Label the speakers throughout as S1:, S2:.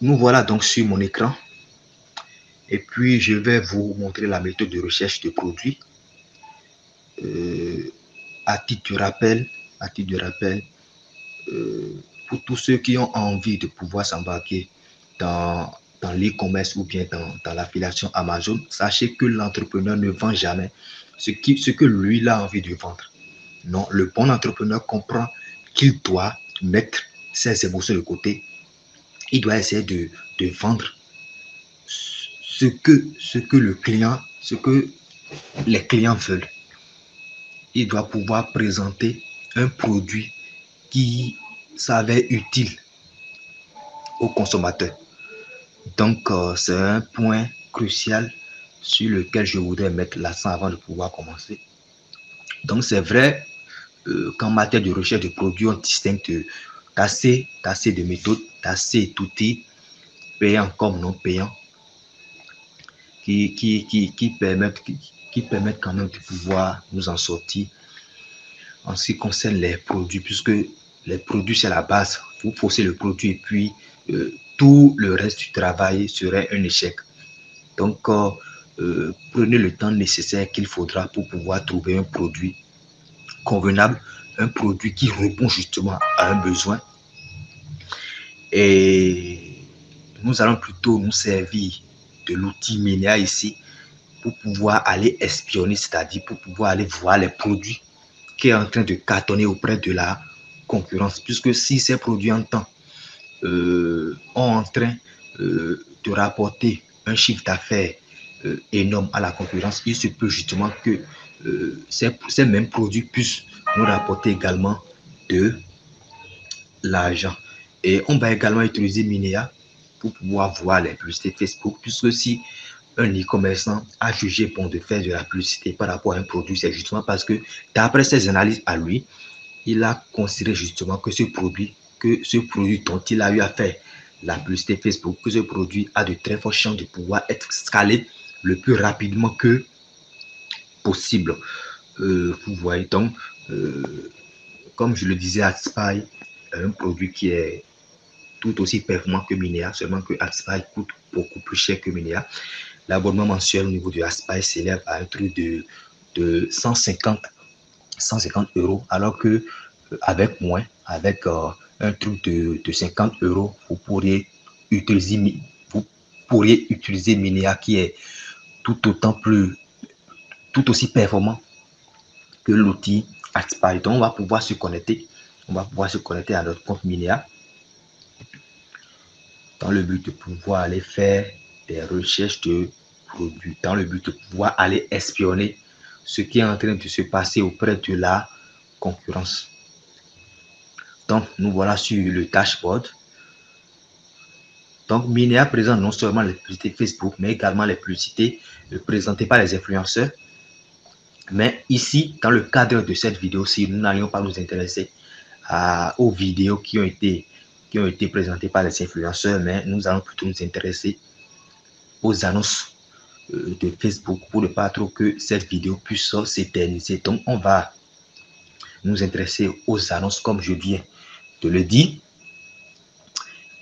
S1: Nous voilà donc sur mon écran. Et puis, je vais vous montrer la méthode de recherche de produits. À titre de rappel, pour tous ceux qui ont envie de pouvoir s'embarquer dans l'e-commerce ou bien dans l'affiliation Amazon, sachez que l'entrepreneur ne vend jamais ce que lui il a envie de vendre. Non, le bon entrepreneur comprend qu'il doit mettre ses émotions de côté. Il doit essayer de vendre ce que le client, ce que les clients veulent. Il doit pouvoir présenter un produit qui s'avère utile aux consommateurs. Donc, c'est un point crucial sur lequel je voudrais mettre l'accent avant de pouvoir commencer. Donc, c'est vrai qu'en matière de recherche de produits, on distingue d'assez de méthodes, d'assez d'outils, payants comme non payants, qui permettent quand même de pouvoir nous en sortir en ce qui concerne les produits, puisque les produits, c'est la base. Vous forcez le produit et puis tout le reste du travail serait un échec. Donc, prenez le temps nécessaire qu'il faudra pour pouvoir trouver un produit convenable, un produit qui répond justement à un besoin. Et nous allons plutôt nous servir de l'outil Minea ici pour pouvoir aller espionner, c'est-à-dire pour pouvoir aller voir les produits qui est en train de cartonner auprès de la concurrence. Puisque si ces produits en temps en train de rapporter un chiffre d'affaires énorme à la concurrence, il se peut justement que ces mêmes produits puissent nous rapporter également de l'argent. Et on va également utiliser Minea pour pouvoir voir les publicités Facebook, puisque si un e-commerçant a jugé bon de faire de la publicité par rapport à un produit, c'est justement parce que d'après ses analyses à lui, il a considéré justement que ce produit dont il a eu à faire la publicité Facebook, que ce produit a de très fortes chances de pouvoir être scalé le plus rapidement que possible. Vous voyez donc, comme je le disais, AdSpy, un produit qui est tout aussi performant que Minea, seulement que AdSpy coûte beaucoup plus cher que Minea. L'abonnement mensuel au niveau de AdSpy s'élève à un truc de 150 €, alors que avec moins, avec un truc de 50 €, vous pourriez utiliser Minea qui est tout aussi performant que l'outil AdSpy. Donc, on va pouvoir se connecter à notre compte Minea dans le but de pouvoir aller faire des recherches de produits, dans le but de pouvoir aller espionner ce qui est en train de se passer auprès de la concurrence. Donc, nous voilà sur le dashboard. Donc, Minea présente non seulement les publicités Facebook, mais également les publicités présentées par les influenceurs. Mais ici, dans le cadre de cette vidéo-ci, nous n'allions pas nous intéresser aux vidéos qui ont été présentées par les influenceurs, mais nous allons plutôt nous intéresser aux annonces de Facebook pour ne pas trop que cette vidéo puisse s'éterniser. Donc, on va nous intéresser aux annonces comme je viens de le dire.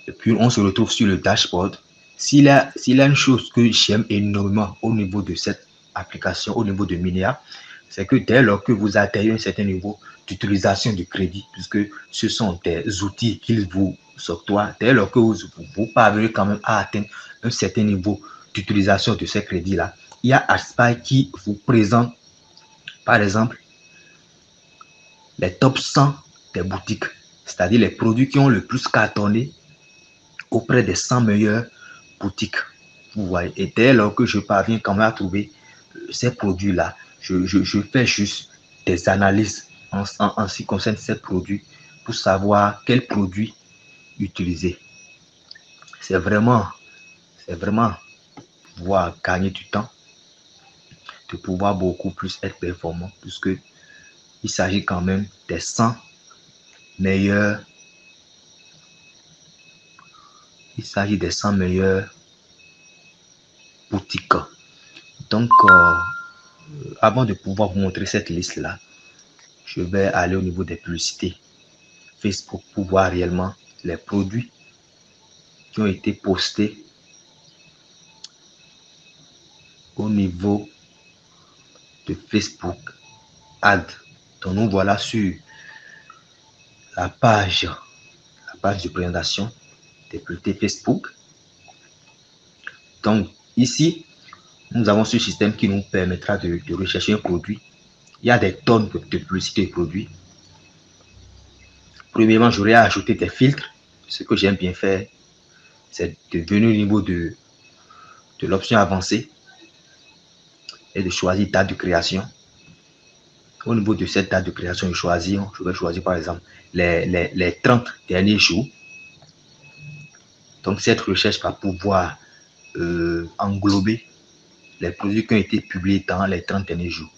S1: Et puis, on se retrouve sur le dashboard. S'il y a une chose que j'aime énormément au niveau de cette application, au niveau de Minea, c'est que dès lors que vous atteignez un certain niveau d'utilisation du crédit, puisque ce sont des outils qu'ils vous octroient, dès lors que vous parvenez quand même à atteindre un certain niveau d'utilisation de ces crédits-là, il y a AdSpy qui vous présente, par exemple, les top 100 des boutiques, c'est-à-dire les produits qui ont le plus cartonné auprès des 100 meilleures boutiques. Vous voyez, et dès lors que je parviens quand même à trouver ces produits-là, je fais juste des analyses en ce qui concerne ces produits pour savoir quel produit utiliser. C'est vraiment pouvoir gagner du temps, de pouvoir beaucoup plus être performant, puisque il s'agit quand même des 100 meilleurs. Il s'agit des 100 meilleures boutiques. Donc, avant de pouvoir vous montrer cette liste-là, je vais aller au niveau des publicités Facebook pour voir réellement les produits qui ont été postés au niveau de Facebook Ad. Donc nous voilà sur la page de présentation des publicités Facebook. Donc ici, nous avons ce système qui nous permettra de rechercher un produit. Il y a des tonnes de publicités de produits. Premièrement, j'aurais ajouté des filtres. Ce que j'aime bien faire, c'est de venir au niveau de l'option avancée et de choisir date de création. Au niveau de cette date de création, je vais choisir par exemple les 30 derniers jours. Donc cette recherche va pouvoir englober les produits qui ont été publiés dans les 30 derniers jours.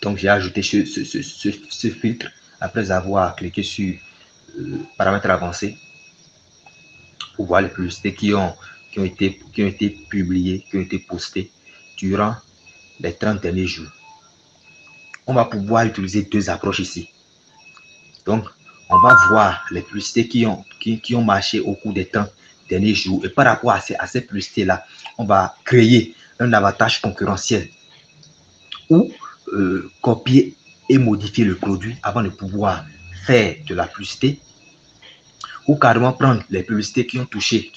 S1: Donc j'ai ajouté ce filtre après avoir cliqué sur paramètres avancés pour voir les publicités qui ont été publiées, qui ont été postées durant les 30 derniers jours. On va pouvoir utiliser deux approches ici. Donc, on va voir les publicités qui ont marché au cours des 30 derniers jours. Et par rapport à ces publicités-là, on va créer un avantage concurrentiel ou copier et modifier le produit avant de pouvoir faire de la publicité, ou carrément prendre les publicités qui ont touché,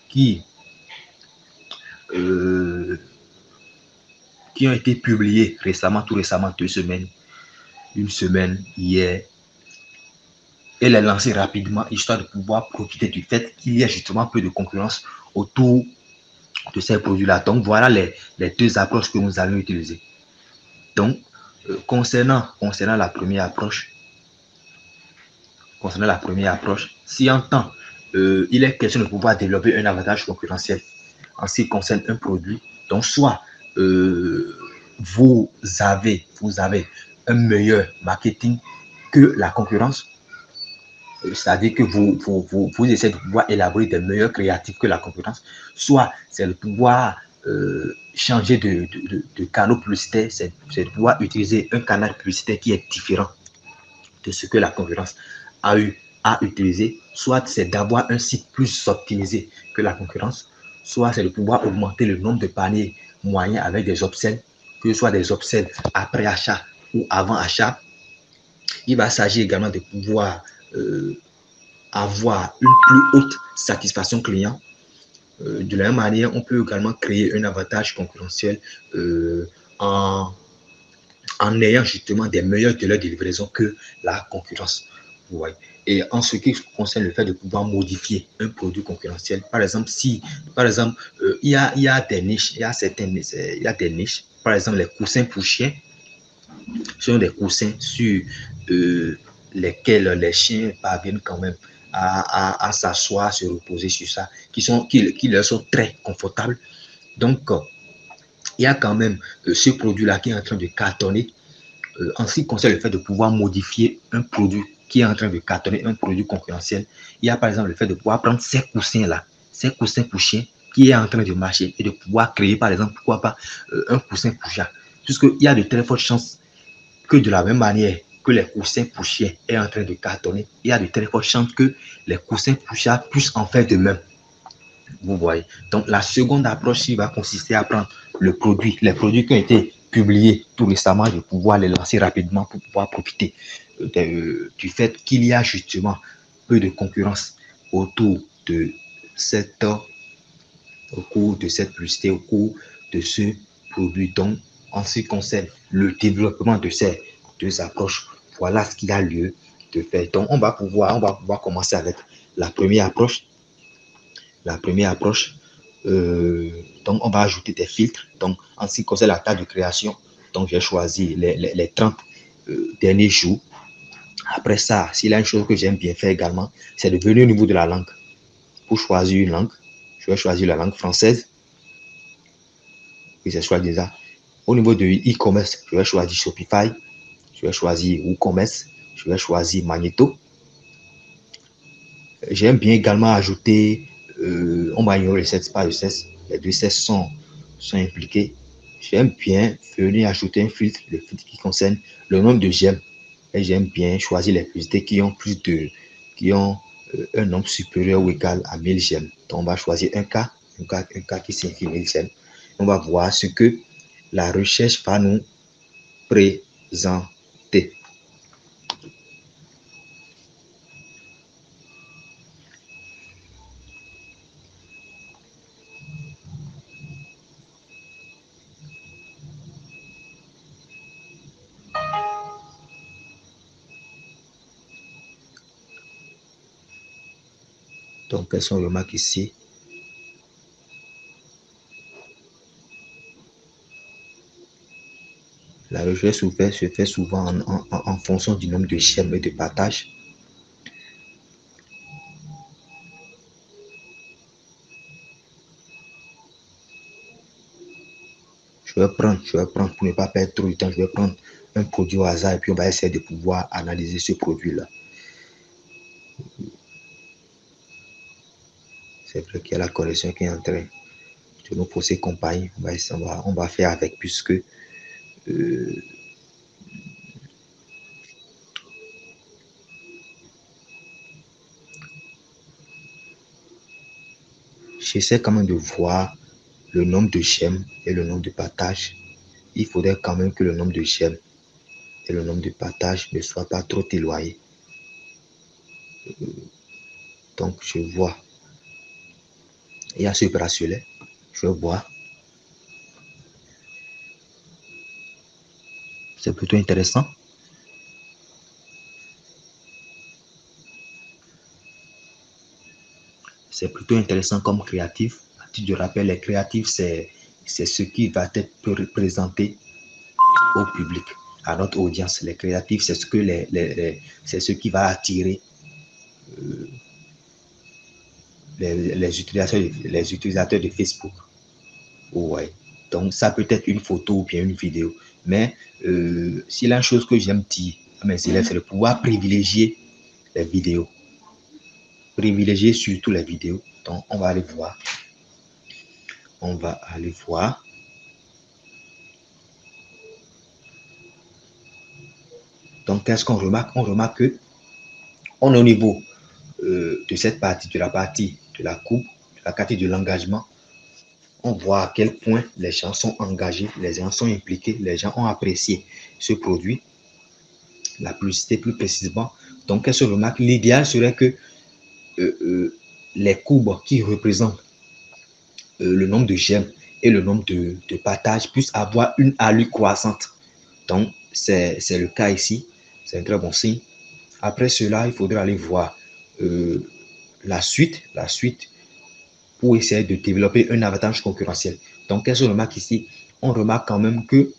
S1: qui ont été publiées récemment, tout récemment, 2 semaines, une semaine, hier, et les lancer rapidement, histoire de pouvoir profiter du fait qu'il y a justement peu de concurrence autour de ces produits-là. Donc, voilà les deux approches que nous allons utiliser. Donc, concernant la première approche, si en temps, il est question de pouvoir développer un avantage concurrentiel en ce qui concerne un produit, donc soit vous avez un meilleur marketing que la concurrence, c'est-à-dire que vous essayez de pouvoir élaborer des meilleurs créatifs que la concurrence, soit c'est de pouvoir changer de canal publicitaire, c'est de pouvoir utiliser un canal publicitaire qui est différent de ce que la concurrence a eu à utiliser, soit c'est d'avoir un site plus optimisé que la concurrence, soit c'est de pouvoir augmenter le nombre de paniers moyens avec des upsells, que ce soit des upsells après achat ou avant achat. Il va s'agir également de pouvoir avoir une plus haute satisfaction client. De la même manière, on peut également créer un avantage concurrentiel en ayant justement des meilleurs délais de livraison que la concurrence. Ouais. Et en ce qui concerne le fait de pouvoir modifier un produit concurrentiel, par exemple, il y a des niches, il y a des niches, par exemple les coussins pour chiens, ce sont des coussins sur lesquels les chiens parviennent quand même à s'asseoir, se reposer sur ça, qui leur sont très confortables. Donc, il y a quand même ce produit-là qui est en train de cartonner en ce qui concerne le fait de pouvoir modifier un produit qui est en train de cartonner, un produit concurrentiel. Il y a par exemple le fait de pouvoir prendre ces coussins-là, ces coussins pour chien qui est en train de marcher et de pouvoir créer par exemple, pourquoi pas, un coussin pour chat. Puisqu'il y a de très fortes chances que de la même manière que les coussins pour chien est en train de cartonner, il y a de très fortes chances que les coussins pour chat puissent en faire de même. Vous voyez. Donc, la seconde approche va consister à prendre les produits qui ont été publiés tout récemment, de pouvoir les lancer rapidement pour pouvoir profiter du fait qu'il y a justement peu de concurrence autour de cette publicité, au cours de ce produit. Donc, en ce qui concerne le développement de ces deux approches, voilà ce qu'il y a lieu de faire. Donc, on va pouvoir commencer avec la première approche. Donc on va ajouter des filtres. Donc en ce qui concerne la date de création, donc j'ai choisi les 30 derniers jours. Après ça, s'il y a une chose que j'aime bien faire également, c'est de venir au niveau de la langue. Pour choisir une langue, je vais choisir la langue française. Et c'est choisi déjà. Au niveau de e-commerce, je vais choisir Shopify, je vais choisir WooCommerce, je vais choisir Magneto. J'aime bien également ajouter, on va ignorer les 7 pages de cesse, les deux cesses sont impliqués. J'aime bien venir ajouter un filtre, le filtre qui concerne le nombre de j'aime Et j'aime bien choisir les publicités qui ont un nombre supérieur ou égal à 1000 j'aime. Donc, on va choisir un cas qui signifie 1000 j'aime. On va voir ce que la recherche va nous présenter. Donc, quelles sont les remarques ici? La recherche se fait souvent en fonction du nombre de j'aime et de partages. Je vais prendre pour ne pas perdre trop de temps, je vais prendre un produit au hasard et puis on va essayer de pouvoir analyser ce produit-là. C'est vrai qu'il y a la correction qui est en train de nous poser compagnie. On va faire avec puisque j'essaie quand même de voir le nombre de j'aime et le nombre de partages. Il faudrait quand même que le nombre de j'aime et le nombre de partages ne soient pas trop éloignés. Donc, je vois. Il y a ce bracelet. Je vois. C'est plutôt intéressant. C'est plutôt intéressant comme créatif. À titre de rappel, les créatifs, c'est ce qui va être présenté au public, à notre audience. Les créatifs, c'est ce que c'est ce qui va attirer les utilisateurs de Facebook. Ouais. Donc, ça peut être une photo ou bien une vidéo. Mais s'il y a une chose que j'aime dire à mes élèves, c'est de pouvoir privilégier les vidéos. Privilégier surtout les vidéos. Donc, on va aller voir. On va aller voir. Donc, qu'est-ce qu'on remarque? On remarque que on est au niveau de cette partie, de la partie de la coupe, de la partie de l'engagement. On voit à quel point les gens sont engagés, les gens sont impliqués, les gens ont apprécié ce produit, la publicité plus précisément. Donc, qu'est-ce qu'on remarque? L'idéal serait que les courbes qui représentent le nombre de j'aime et le nombre de partages puissent avoir une allure croissante. Donc, c'est le cas ici. C'est un très bon signe. Après cela, il faudra aller voir la suite pour essayer de développer un avantage concurrentiel. Donc, qu'est-ce qu'on remarque ici? On remarque quand même que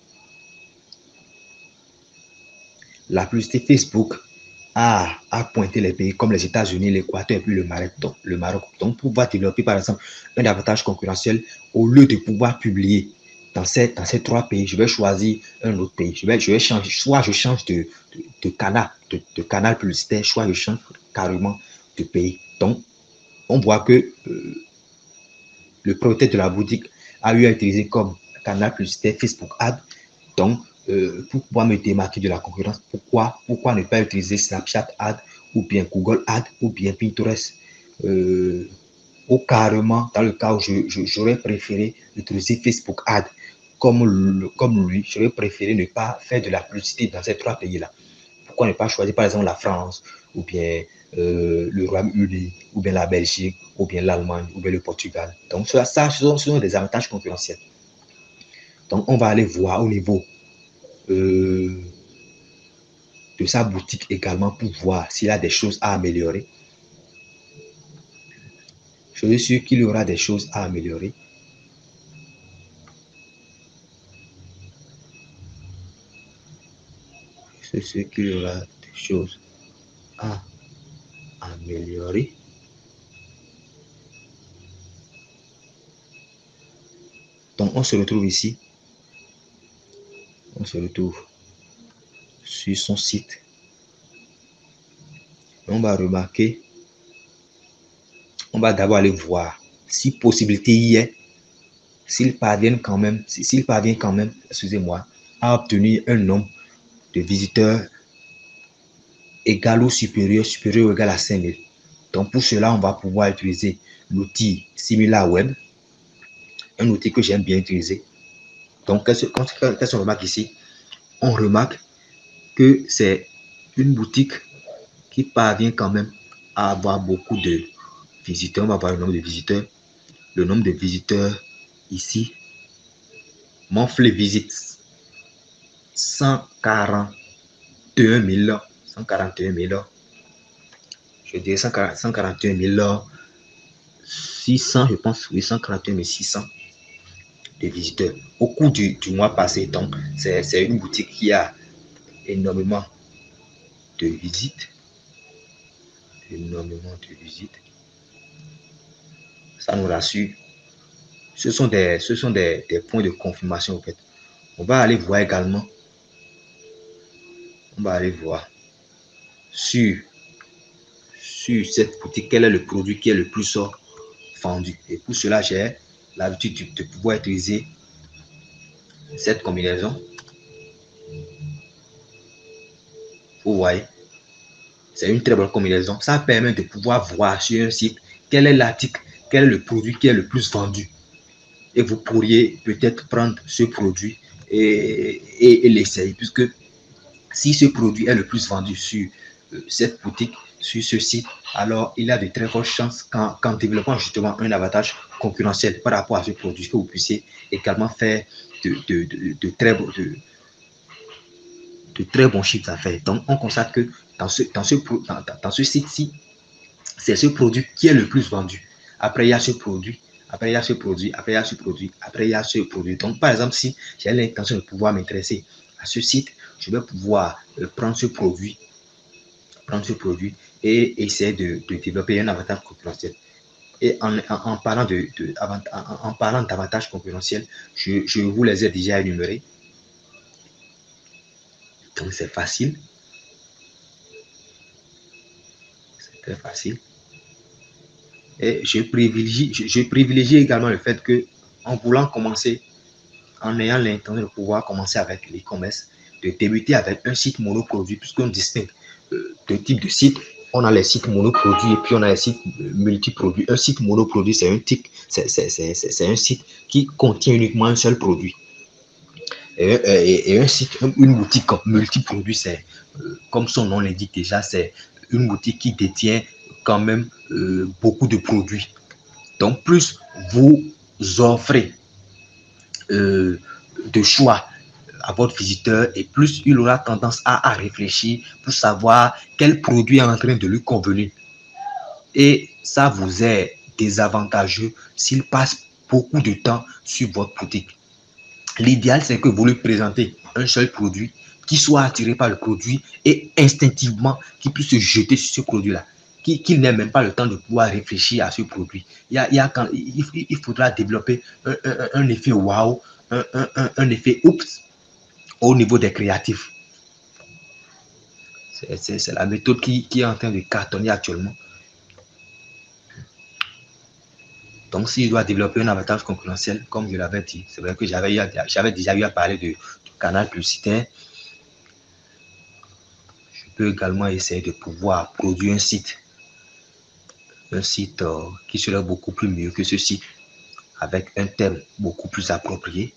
S1: la publicité Facebook a pointé les pays comme les États-Unis, l'Équateur et puis le Maroc. Donc, pour pouvoir développer, par exemple, un avantage concurrentiel, au lieu de pouvoir publier dans ces trois pays, je vais choisir un autre pays. Je vais changer, soit je change de canal publicitaire, soit je change carrément de pays. Donc, on voit que le propriétaire de la boutique a eu à utiliser comme canal publicitaire Facebook Ad. Donc, pour pouvoir me démarquer de la concurrence, pourquoi ne pas utiliser Snapchat Ad ou bien Google Ad ou bien Pinterest ou carrément, dans le cas où j'aurais préféré utiliser Facebook Ad comme lui, j'aurais préféré ne pas faire de la publicité dans ces trois pays-là. Pourquoi ne pas choisir par exemple la France ou bien le Royaume-Uni ou bien la Belgique ou bien l'Allemagne ou bien le Portugal. Donc ça ce sont des avantages concurrentiels. Donc on va aller voir au niveau de sa boutique également pour voir s'il y a des choses à améliorer. Je suis sûr qu'il y aura des choses à améliorer. Je suis sûr qu'il y aura des choses à améliorer. Donc on se retrouve ici. On se retrouve sur son site. On va remarquer, on va d'abord aller voir si possibilité y est, s'il parvient quand même, excusez-moi, à obtenir un nombre de visiteurs égal ou supérieur, supérieur ou égal à 5000. Donc, pour cela, on va pouvoir utiliser l'outil SimilarWeb, un outil que j'aime bien utiliser. Donc, qu'est-ce qu'on remarque ici? On remarque que c'est une boutique qui parvient quand même à avoir beaucoup de visiteurs. On va voir le nombre de visiteurs. Le nombre de visiteurs ici, monthly visits, 141 000, 141 000, je dirais 141 600, je pense, oui, 141 600 de visiteurs au cours du mois passé. Donc, c'est une boutique qui a énormément de visites. Énormément de visites. Ça nous rassure. Ce sont des points de confirmation, en fait. On va aller voir également. On va aller voir sur cette boutique quel est le produit qui est le plus vendu. Et pour cela, j'ai l'habitude de pouvoir utiliser cette combinaison. Vous voyez, c'est une très bonne combinaison. Ça permet de pouvoir voir sur un site quel est l'article, quel est le produit qui est le plus vendu. Et vous pourriez peut-être prendre ce produit et l'essayer, puisque si ce produit est le plus vendu sur cette boutique, sur ce site, alors il a de très fortes chances qu'en développant justement un avantage concurrentiel par rapport à ce produit, que vous puissiez également faire de très bons chiffres d'affaires. Donc, on constate que dans ce site-ci, c'est ce produit qui est le plus vendu. Après, il y a ce produit. Après, il y a ce produit. Après, il y a ce produit. Après, il y a ce produit. Donc, par exemple, si j'ai l'intention de pouvoir m'intéresser à ce site, je vais pouvoir prendre ce produit et essayer de développer un avantage concurrentiel. Et en parlant d'avantages concurrentiels, je vous les ai déjà énumérés. Donc, c'est facile. C'est très facile. Et je privilégie également le fait que, en voulant commencer, en ayant l'intention de pouvoir commencer avec l'e-commerce, de débuter avec un site monoproduit, puisqu'on distingue deux types de sites. On a les sites monoproduits et puis on a les sites multiproduits. Un site monoproduit, c'est un site qui contient uniquement un seul produit. Et un site, une boutique multiproduit, c'est, comme son nom l'indique déjà, c'est une boutique qui détient quand même beaucoup de produits. Donc, plus vous offrez de choix à votre visiteur et plus il aura tendance à réfléchir pour savoir quel produit est en train de lui convenir. Et ça vous est désavantageux s'il passe beaucoup de temps sur votre boutique. L'idéal, c'est que vous lui présentez un seul produit, qui soit attiré par le produit et instinctivement, qui puisse se jeter sur ce produit-là. Qu'il n'ait même pas le temps de pouvoir réfléchir à ce produit. Il faudra développer un effet wow, un effet oups au niveau des créatifs. C'est la méthode qui est en train de cartonner actuellement. Donc, s'il doit développer un avantage concurrentiel, comme je l'avais dit, c'est vrai que j'avais déjà eu à parler du canal publicitaire. Je peux également essayer de pouvoir produire un site qui serait beaucoup plus mieux que ce site, avec un thème beaucoup plus approprié,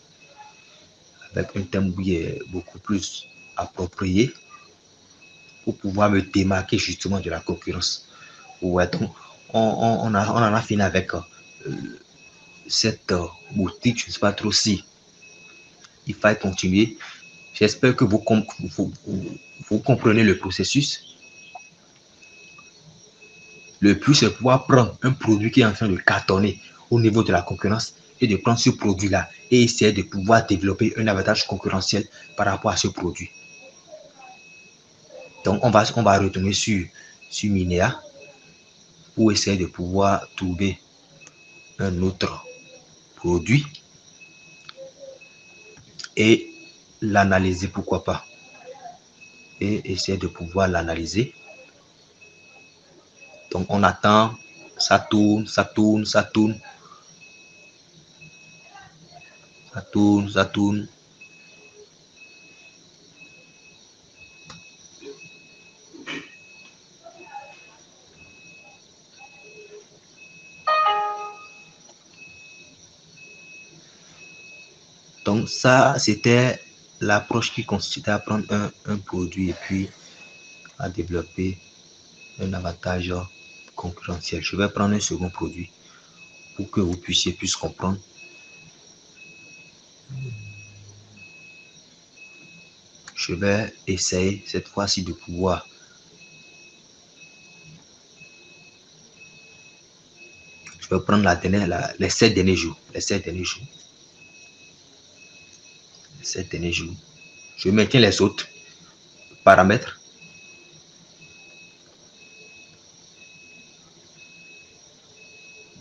S1: pour pouvoir me démarquer justement de la concurrence. Ouais, donc, on en a fini avec cette boutique. Je ne sais pas trop si il faut continuer. J'espère que vous comprenez le processus. Le plus, c'est pouvoir prendre un produit qui est en train de cartonner au niveau de la concurrence et de prendre ce produit-là et essayer de pouvoir développer un avantage concurrentiel par rapport à ce produit. Donc, on va retourner sur Minea pour essayer de pouvoir trouver un autre produit et l'analyser, pourquoi pas. Et essayer de pouvoir l'analyser. Donc, on attend, ça tourne, ça tourne, ça tourne. Ça tourne, ça tourne. Donc ça, c'était l'approche qui consistait à prendre un produit et puis à développer un avantage concurrentiel. Je vais prendre un second produit pour que vous puissiez plus comprendre. Je vais essayer cette fois-ci de pouvoir je vais prendre les 7 derniers jours. Les 7 derniers jours. Les 7 derniers jours. Je maintiens les autres paramètres.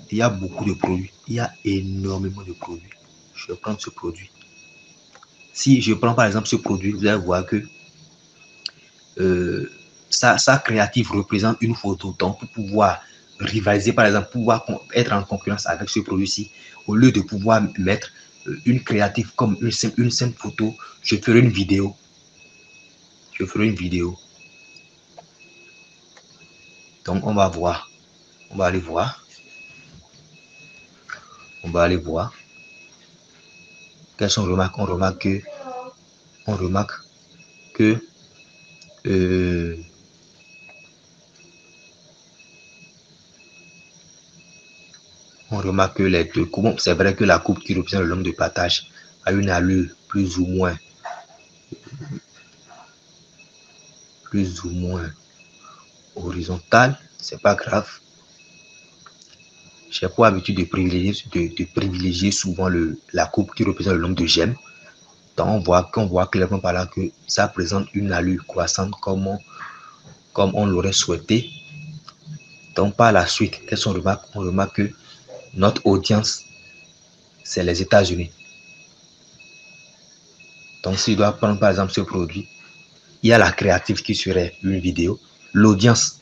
S1: Il y a beaucoup de produits. Il y a énormément de produits. Je vais prendre ce produit. Si je prends par exemple ce produit, vous allez voir que sa créative représente une photo. Donc, pour pouvoir rivaliser, par exemple, pouvoir être en concurrence avec ce produit-ci, au lieu de pouvoir mettre une créative comme une simple photo, je ferai une vidéo. Je ferai une vidéo. Donc, on va voir. On va aller voir. On va aller voir. Quelles sont les remarques? On remarque que on remarque que les deux coupes, c'est vrai que la coupe qui représente le nombre de partages a une allure plus ou moins horizontale, c'est pas grave. J'ai pour habitude de privilégier souvent la coupe qui représente le nombre de j'aime. Donc on voit clairement par là que ça présente une allure croissante comme on l'aurait souhaité. Donc par la suite, qu'est-ce qu'on remarque? On remarque que notre audience, c'est les États-Unis. Donc s'il doit prendre par exemple ce produit, il y a la créative qui serait une vidéo. L'audience,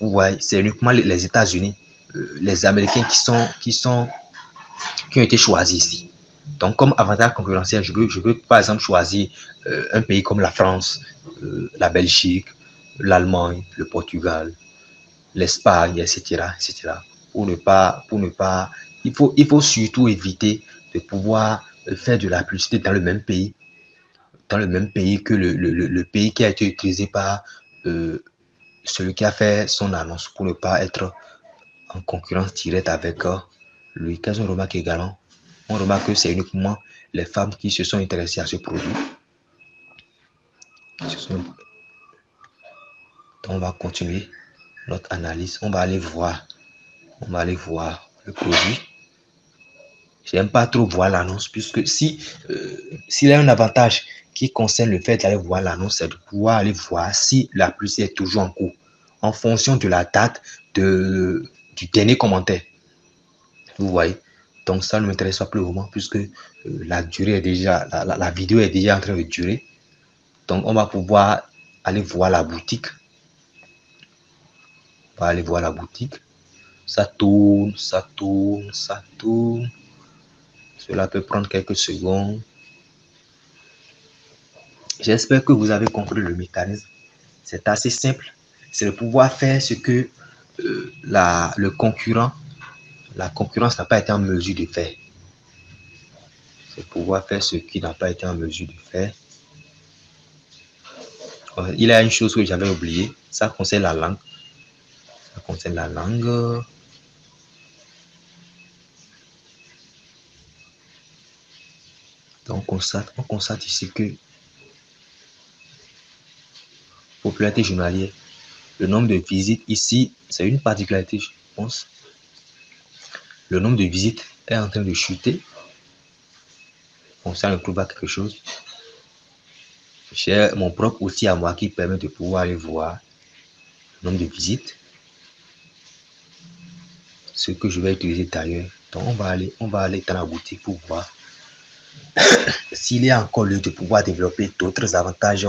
S1: vous voyez, c'est uniquement les États-Unis, les Américains qui ont été choisis ici. Donc, comme avantage concurrentiel, je veux par exemple choisir un pays comme la France, la Belgique, l'Allemagne, le Portugal, l'Espagne, etc., etc. Pour ne pas, il faut surtout éviter de pouvoir faire de la publicité dans le même pays que le pays qui a été utilisé par celui qui a fait son annonce pour ne pas être en concurrence directe avec lui. Qu'est-ce qu'on remarque également? On remarque que c'est uniquement les femmes qui se sont intéressées à ce produit. Donc, on va continuer notre analyse. On va aller voir le produit. J'aime pas trop voir l'annonce puisque s'il y a un avantage qui concerne le fait d'aller voir l'annonce, c'est de pouvoir aller voir si la publicité est toujours en cours en fonction de la date du dernier commentaire. Vous voyez? Donc ça ne m'intéresse pas plus au moment puisque la durée est déjà, la vidéo est déjà en train de durer. Donc on va pouvoir aller voir la boutique. On va aller voir la boutique. Ça tourne, ça tourne, ça tourne. Cela peut prendre quelques secondes. J'espère que vous avez compris le mécanisme. C'est assez simple. C'est de pouvoir faire ce que la concurrence n'a pas été en mesure de faire. C'est pouvoir faire ce qu'il n'a pas été en mesure de faire. Il y a une chose que j'avais oublié. Ça concerne la langue. Ça concerne la langue. Donc, on constate ici que popularité journalière, le nombre de visites ici, c'est une particularité, je pense. Le nombre de visites est en train de chuter. Bon, ça ne prouve pas quelque chose. J'ai mon propre outil à moi qui permet de pouvoir aller voir le nombre de visites. Ce que je vais utiliser d'ailleurs. Donc, on va aller dans la boutique pour voir s'il y a encore lieu de pouvoir développer d'autres avantages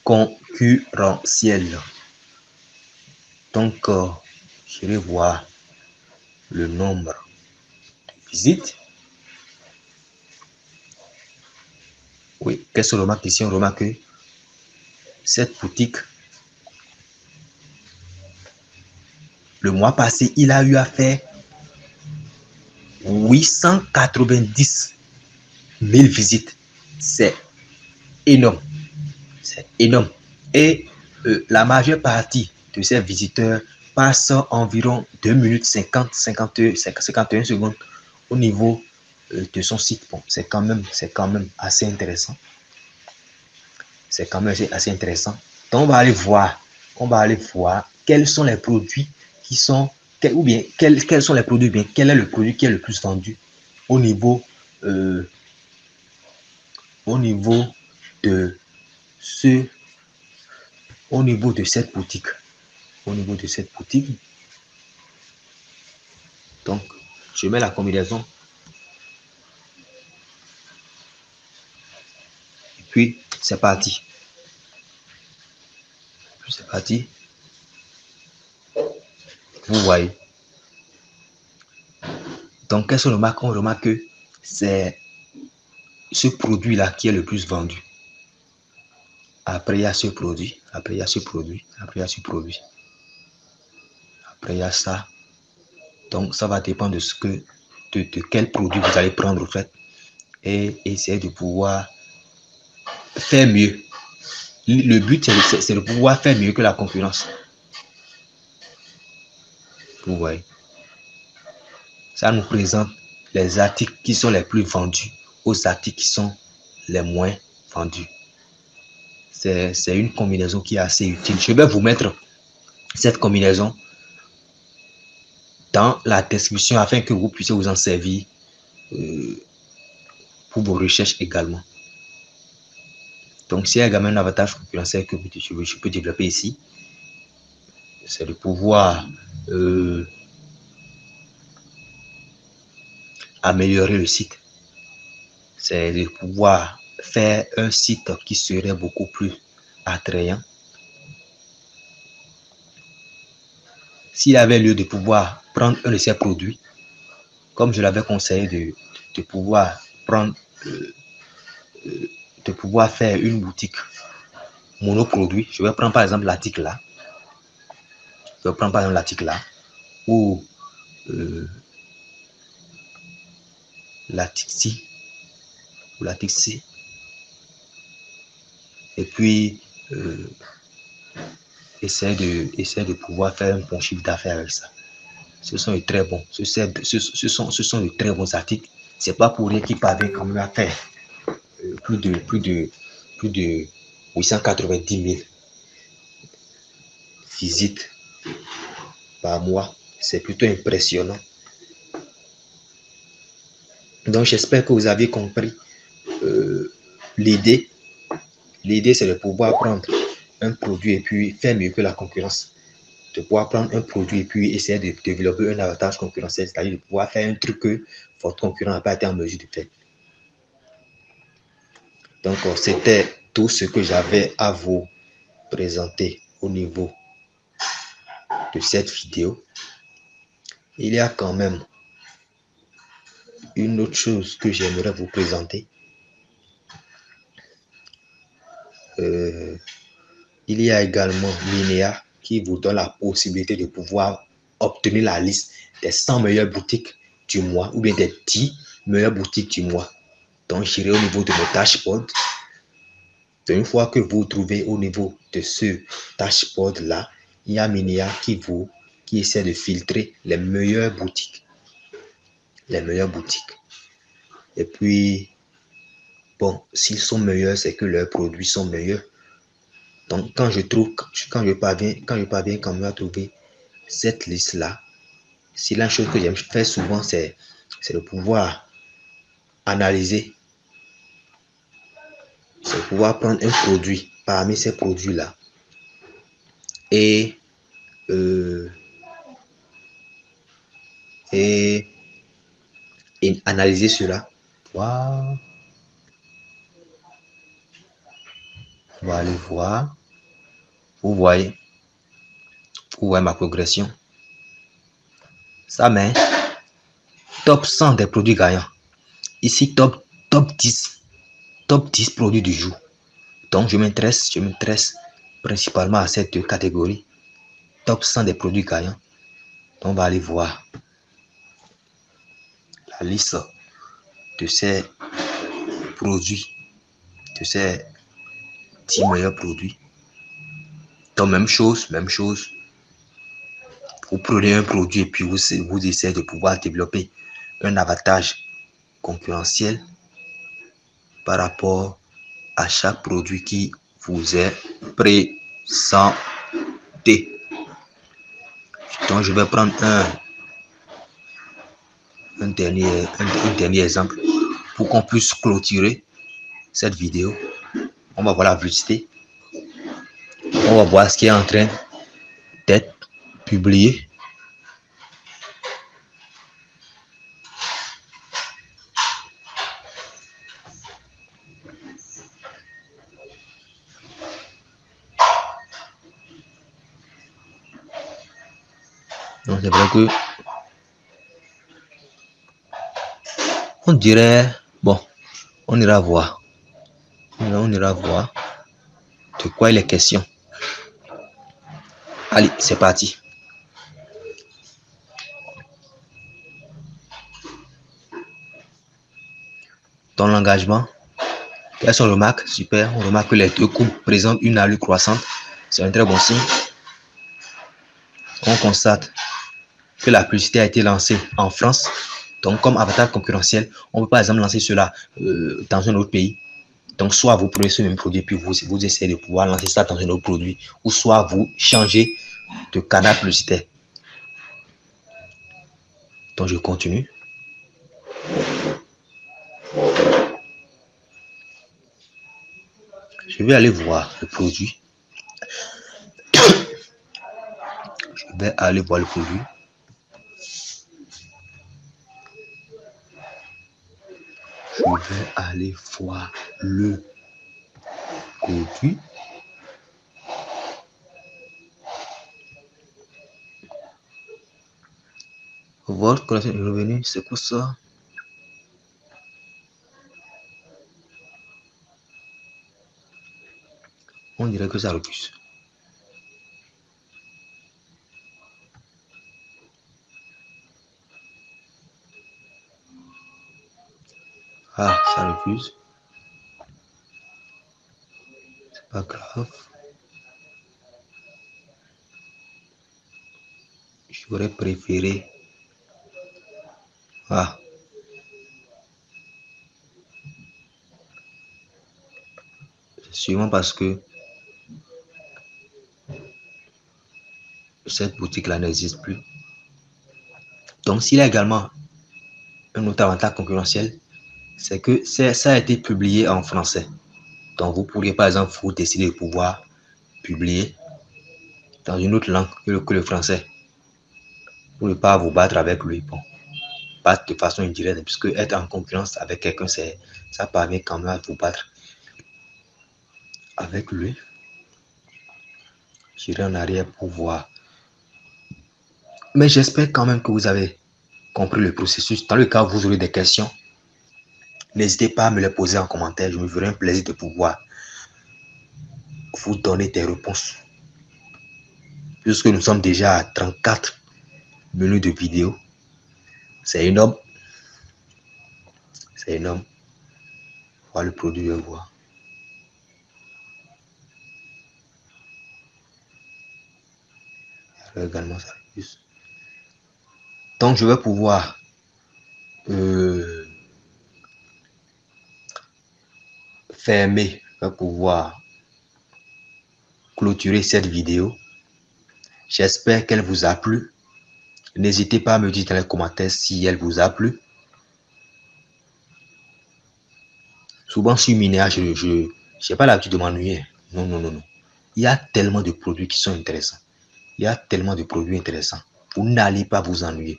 S1: concurrentiels. Donc, je vais voir le nombre de visites. Oui, qu'est-ce qu'on remarque ici? On remarque que cette boutique, le mois passé, il a eu à faire 8 890 000 visites. C'est énorme. C'est énorme. Et la majeure partie de ces visiteurs passent environ 2 minutes 51 secondes au niveau de son site. Bon, c'est quand même assez intéressant. C'est quand même assez intéressant. Donc, on va aller voir quels sont les produits qui sont, ou bien quels sont les produits, bien quel est le produit qui est le plus vendu au niveau de cette boutique. Donc, je mets la combinaison. Et puis, c'est parti. Vous voyez. Donc, quelles sont les marques? On remarque que c'est ce produit-là qui est le plus vendu. Après, il y a ce produit. Après, il y a ça. Donc, ça va dépendre de quel produit vous allez prendre, en fait. Et essayer de pouvoir faire mieux. Le but, c'est de pouvoir faire mieux que la concurrence. Vous voyez. Ça nous présente les articles qui sont les plus vendus aux articles qui sont les moins vendus. C'est une combinaison qui est assez utile. Je vais vous mettre cette combinaison dans la description afin que vous puissiez vous en servir pour vos recherches également. Donc, s'il y a également un avantage concurrentiel que je peux développer ici, c'est de pouvoir améliorer le site. C'est de pouvoir faire un site qui serait beaucoup plus attrayant. S'il avait lieu de pouvoir prendre un de ces produits, comme je l'avais conseillé de pouvoir prendre, de pouvoir faire une boutique monoproduit, je vais prendre par exemple l'article là. Ou l'article ci. Et puis essayer de pouvoir faire un bon chiffre d'affaires avec ça. Ce sont de très bons. Ce sont de très bons articles. C'est pas pour rien qu'ils parviennent quand même à faire plus de 890 000 visites par mois. C'est plutôt impressionnant. Donc, j'espère que vous avez compris l'idée. L'idée, c'est de pouvoir prendre un produit et puis faire mieux que la concurrence. De pouvoir prendre un produit et puis essayer de développer un avantage concurrentiel, c'est-à-dire de pouvoir faire un truc que votre concurrent n'a pas été en mesure de faire. Donc, c'était tout ce que j'avais à vous présenter au niveau de cette vidéo. Il y a quand même une autre chose que j'aimerais vous présenter. Il y a également Minea qui vous donne la possibilité de pouvoir obtenir la liste des 100 meilleures boutiques du mois ou bien des 10 meilleures boutiques du mois. Donc, j'irai au niveau de mon dashboard. Une fois que vous trouvez au niveau de ce dashboard-là, il y a Minea qui essaie de filtrer les meilleures boutiques. Et puis, bon, s'ils sont meilleurs, c'est que leurs produits sont meilleurs. Donc, quand je parviens quand même à trouver cette liste-là, c'est la chose que j'aime faire souvent, c'est de pouvoir analyser, c'est de pouvoir prendre un produit parmi ces produits-là et analyser cela. Wow. On va aller voir. Vous voyez ma progression. Ça met top 100 des produits gagnants. Ici, top 10 produits du jour. Donc, je m'intéresse principalement à cette catégorie. Top 100 des produits gagnants. Donc, on va aller voir la liste de ces produits, de ces 10 meilleurs produits. Donc, même chose. Vous prenez un produit et puis vous essayez de pouvoir développer un avantage concurrentiel par rapport à chaque produit qui vous est présenté. Donc, je vais prendre un dernier exemple pour qu'on puisse clôturer cette vidéo. On va voir la publicité. On va voir ce qui est en train d'être publié. Donc, c'est vrai que on dirait, bon, on ira voir. On ira voir de quoi il est question. Allez, c'est parti. Dans l'engagement, quelles sont les remarques? Super, on remarque que les deux courbes présentent une allure croissante. C'est un très bon signe. On constate que la publicité a été lancée en France. Donc, comme avantage concurrentiel, on peut par exemple lancer cela dans un autre pays. Donc, soit vous prenez ce même produit, puis vous essayez de pouvoir lancer ça dans un autre produit, ou soit vous changez de canal publicitaire. Donc, je continue. Je vais aller voir le produit. Je vais aller voir le produit. Je vais aller voir le produit. Votre collection de revenus, c'est quoi ça? On dirait que ça refuse. Ah, ça refuse. C'est pas grave. J'aurais préféré. Ah. C'est sûrement parce que cette boutique-là n'existe plus. Donc, s'il y a également un autre avantage concurrentiel, c'est que ça a été publié en français. Donc, vous pourriez, par exemple, vous décider de pouvoir publier dans une autre langue que le français pour ne pas vous battre avec lui. Bon, pas de façon indirecte, puisque être en concurrence avec quelqu'un, ça permet quand même de vous battre avec lui. J'irai en arrière pour voir. Mais j'espère quand même que vous avez compris le processus. Dans le cas où vous aurez des questions, n'hésitez pas à me les poser en commentaire. Je me ferai un plaisir de pouvoir vous donner des réponses. Puisque nous sommes déjà à 34 minutes de vidéo. C'est énorme. C'est énorme. Voilà le produit, je vais voir. Également, ça refuse. Donc, je vais pouvoir fermer, je vais pouvoir clôturer cette vidéo. J'espère qu'elle vous a plu. N'hésitez pas à me dire dans les commentaires si elle vous a plu. Souvent sur Minéa, je n'ai pas l'habitude de m'ennuyer. Non, non, non, non. Il y a tellement de produits qui sont intéressants. Il y a tellement de produits intéressants. Vous n'allez pas vous ennuyer.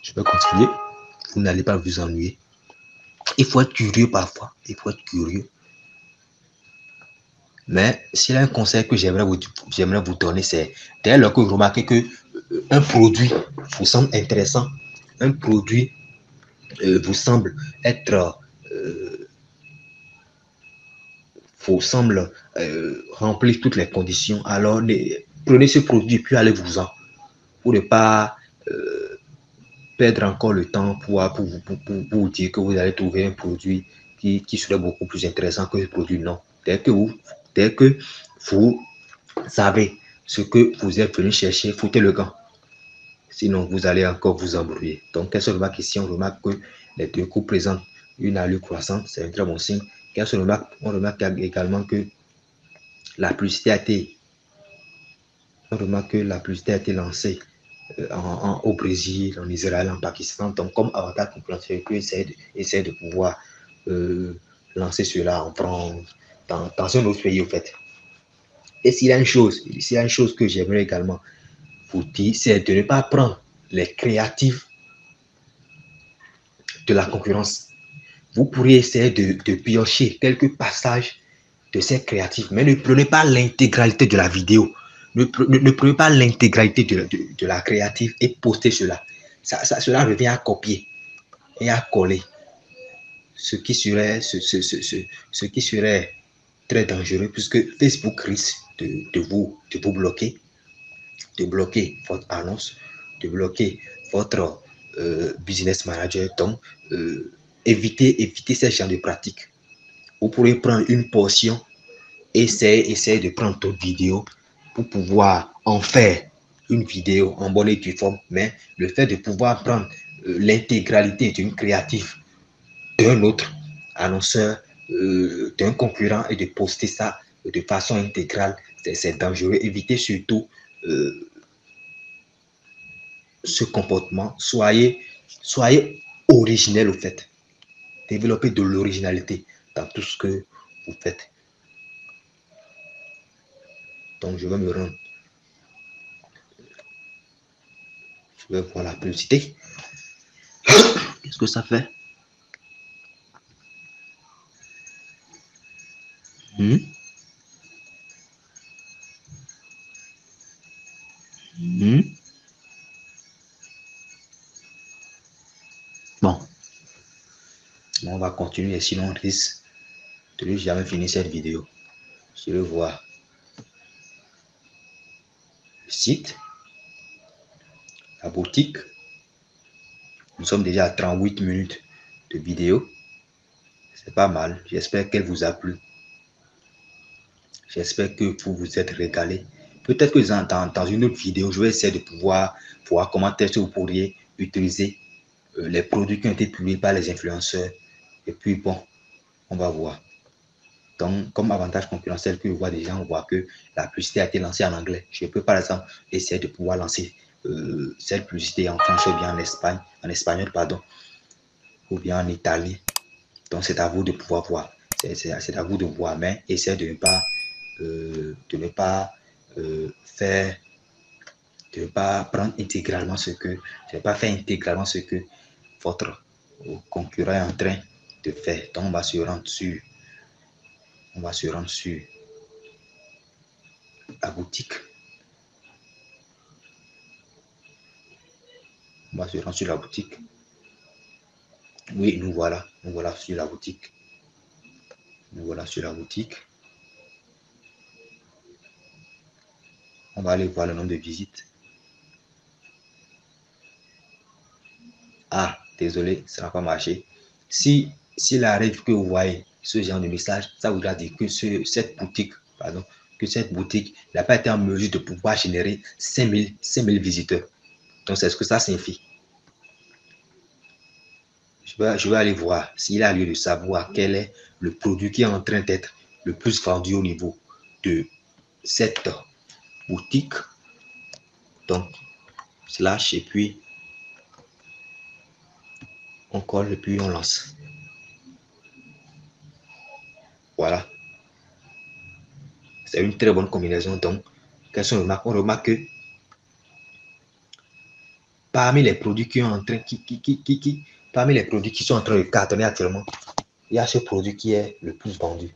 S1: Je vais continuer. Vous n'allez pas vous ennuyer. Il faut être curieux parfois. Il faut être curieux. Mais s'il y a un conseil que j'aimerais vous donner, c'est dès lors que vous remarquez que un produit vous semble intéressant, un produit vous semble être vous semble remplir toutes les conditions, alors prenez ce produit puis allez-vous-en pour ne pas perdre encore le temps pour vous dire que vous allez trouver un produit qui serait beaucoup plus intéressant que ce produit. Non. Dès que vous savez ce que vous êtes venu chercher, foutez le camp. Sinon, vous allez encore vous embrouiller. Donc, quelle se remarque ici? On remarque que les deux coups présentent une allure croissante. C'est un très bon signe. Quelle se remarque? On remarque également que la publicité a été, lancée au Brésil, en Israël, en Pakistan. Donc, comme avantage concurrentiel, essayer de pouvoir lancer cela en France, dans un autre pays, au fait. Et s'il y a une chose que j'aimerais également vous dire, c'est de ne pas prendre les créatifs de la concurrence. Vous pourriez essayer de piocher quelques passages de ces créatifs, mais ne prenez pas l'intégralité de la vidéo. Ne prenez pas l'intégralité de la créative et postez cela. Cela revient à copier et à coller. Ce qui serait très dangereux puisque Facebook risque de vous bloquer, votre annonce, de bloquer votre business manager. Donc, évitez ce genre de pratique. Vous pourrez prendre une portion, essayer de prendre d'autres vidéos pour pouvoir en faire une vidéo en bonne et due forme. Mais le fait de pouvoir prendre l'intégralité d'une créative d'un autre annonceur, d'un concurrent et de poster ça de façon intégrale, c'est dangereux. Évitez surtout ce comportement. Soyez originel au fait. Développez de l'originalité dans tout ce que vous faites. Donc, je vais me rendre. Je vais voir la publicité. Qu'est-ce que ça fait? Bon, on va continuer, sinon on risque de ne jamais finir cette vidéo. Je vais voir le site, la boutique. Nous sommes déjà à 38 minutes de vidéo. C'est pas mal. J'espère qu'elle vous a plu. J'espère que vous vous êtes régalé. Peut-être que dans une autre vidéo, je vais essayer de pouvoir voir comment est-ce que vous pourriez utiliser les produits qui ont été publiés par les influenceurs. Et puis bon, on va voir. Donc, comme avantage concurrentiel que je vois déjà, on voit que la publicité a été lancée en anglais. Je peux par exemple essayer de pouvoir lancer cette publicité en français ou bien en espagnol, pardon, ou bien en italien. Donc, c'est à vous de pouvoir voir. C'est à vous de voir, mais essayez de ne pas faire, de ne pas prendre intégralement ce que, de ne pas faire intégralement ce que votre concurrent est en train de faire. Donc, on va se rendre sur la boutique. On va se rendre sur la boutique. Oui, nous voilà sur la boutique. Nous voilà sur la boutique. On va aller voir le nombre de visites. Ah, désolé, ça n'a pas marché. S'il arrive que vous voyez ce genre de message, ça voudra dire que cette boutique n'a pas été en mesure de pouvoir générer 5000 visiteurs. Donc, c'est ce que ça signifie. Je vais aller voir s'il a lieu de savoir quel est le produit qui est en train d'être le plus vendu au niveau de cette boutique. Donc, slash et puis on colle et puis on lance. Voilà. C'est une très bonne combinaison. Donc, quelles sont les remarques? On remarque que parmi les produits qui sont en train de cartonner actuellement, il y a ce produit qui est le plus vendu.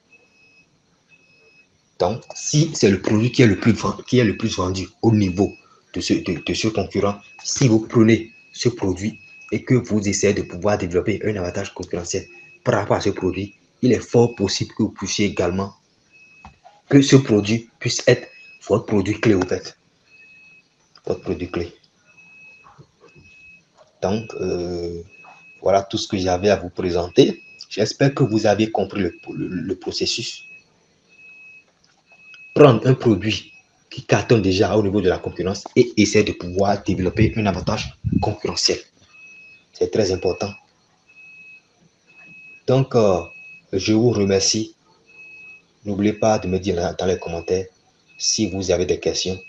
S1: Donc, si c'est le produit qui est le plus vendu au niveau de ce concurrent, si vous prenez ce produit et que vous essayez de pouvoir développer un avantage concurrentiel par rapport à ce produit, il est fort possible que vous puissiez également, que ce produit puisse être votre produit clé au fait. Votre produit clé. Donc, voilà tout ce que j'avais à vous présenter. J'espère que vous avez compris le processus. Prendre un produit qui cartonne déjà au niveau de la concurrence et essayer de pouvoir développer un avantage concurrentiel. C'est très important. Donc, je vous remercie. N'oubliez pas de me dire dans les commentaires si vous avez des questions.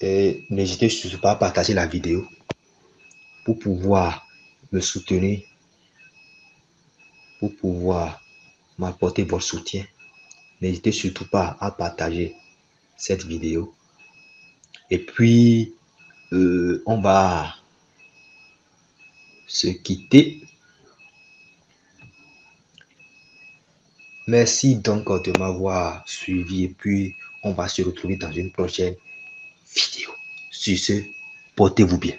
S1: Et n'hésitez surtout pas à partager la vidéo pour pouvoir me soutenir, pour pouvoir m'apporter votre soutien. N'hésitez surtout pas à partager cette vidéo. Et puis, on va se quitter. Merci donc de m'avoir suivi et puis on va se retrouver dans une prochaine vidéo. Sur ce, portez-vous bien.